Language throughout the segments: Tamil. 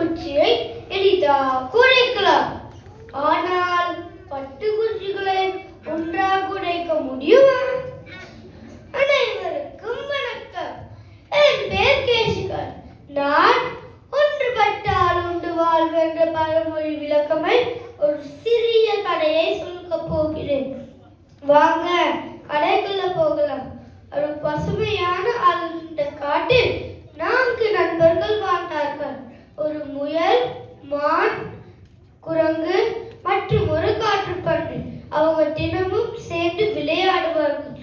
பட்டுக்குச்சியை எளிதாக உடைக்கலாம். ஆனால் பட்டுக்குச்சிகளை ஒன்றாக உடைக்க முடியுமா? அனைவருக்கும் வணக்கம். என் பேர் கேசிகன். நான் ஒன்றுபட்டால் உண்டு வாழ்வு என்ற பழமொழி விளக்கமை ஒரு சிறிய கடையை சொல்ல போகிறேன். வாங்க கடைக்குள்ள போகலாம். ஒரு பசுமையான அந்த காட்டில் 4 நண்பர்கள் வாழ்ந்தார்கள். ஒரு முயல், மான், குரங்கு மற்றும் ஒரு காட்டுப்பன்றி. அவங்க தினமும் சேர்ந்து விளையாடுவார்கள்.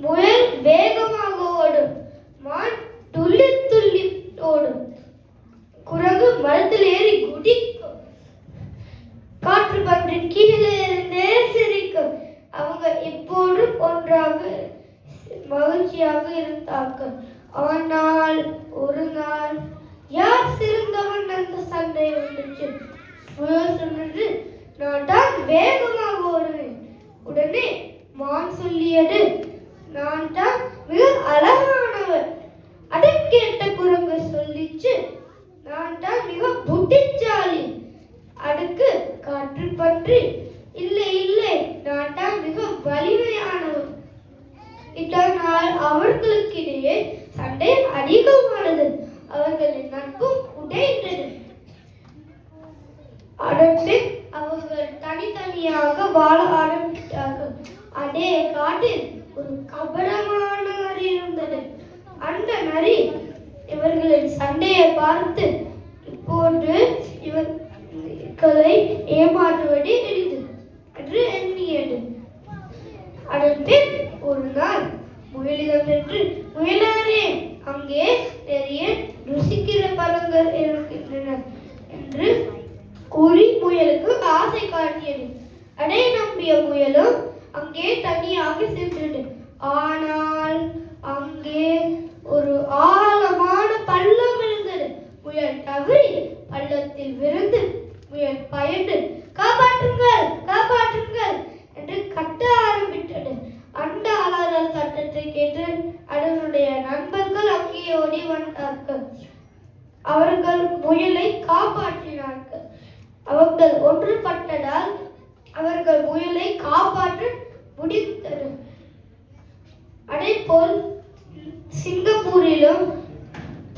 முயல் வேகமாக ஓடும், மான் துள்ளி துள்ளி ஓடும், குரங்கு மரத்தில் ஏறி குதிக்கும், காட்டுப்பன்றி கீழே இருந்தே சிரிக்கும். அவங்க எப்போதும் ஒன்றாக மகிழ்ச்சியாக இருந்தார்கள். ஆனால் ஒரு நாள் யார் சிறந்தவன் அந்த சண்டை வந்துச்சு. முயல் சொன்னது, நான் தான் வேகமாக ஓடுவேன். உடனே மான் சொல்லியது, நான் தான் மிக அழகானவர். அதை கேட்ட குரங்கு சொல்லிச்சு, நான் தான் மிக புத்திசாலி. அதுக்கு காட்டுப்பன்றி, இல்லை இல்லை, நான் தான் மிக வலிமையானவர். இதனால் அவர்களுக்கிடையே சண்டை அதிகமானது. அவர்களின் நட்பும் உடைந்தது. அடுத்து அவர்கள் தனித்தனியாக வாழ ஆரம்பித்தார்கள். அதே காட்டில் ஒரு கபடமான நரி இருந்தது. அந்த நரி இவர்களின் சண்டையை பார்த்து, இப்போது இவர்களை ஏமாற்றுவது எளிது என்று எண்ணியது. அடுத்து ஒரு நாள் முயலிடம் சென்று, முயலானே, அங்கே நிறைய ருசிக்கிற பழங்கள் இருக்கின்றன என்று கூறி முயலுக்கு ஆசை காட்டியது. அதை நம்பிய முயலும் அங்கே தனியாக சென்றது. ஆனால் அங்கே ஒரு ஆழமான பள்ளம் இருந்தது. முயல் தவறி பள்ளத்தில் விழுந்து முயல் பயந்து, காப்பாற்றுங்கள் காப்பாற்றுங்கள் என்று கத்த ஆரம்பித்தது. அந்த அலற சத்தத்தை கேட்டு அதனுடைய நண்பர்கள் அங்கே ஓடி வந்தார்கள். அவர்கள் முயலை காப்பாற்றினார்கள். அவர்கள் ஒன்றுபட்டதால் அவர்கள் முயலை காப்பாற்ற முடிந்தது. அதேபோல் சிங்கப்பூரிலும்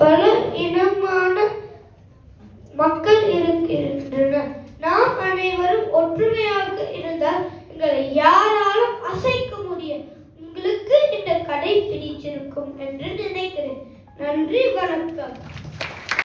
பல இனமான மக்கள் இருக்கின்றனர். நாம் அனைவரும் ஒற்றுமையாக இருந்தால் எங்களை யாராலும் அசைக்க முடியும். உங்களுக்கு இந்த கதை பிடிச்சிருக்கும் என்று நினைக்கிறேன். நன்றி, வணக்கம்.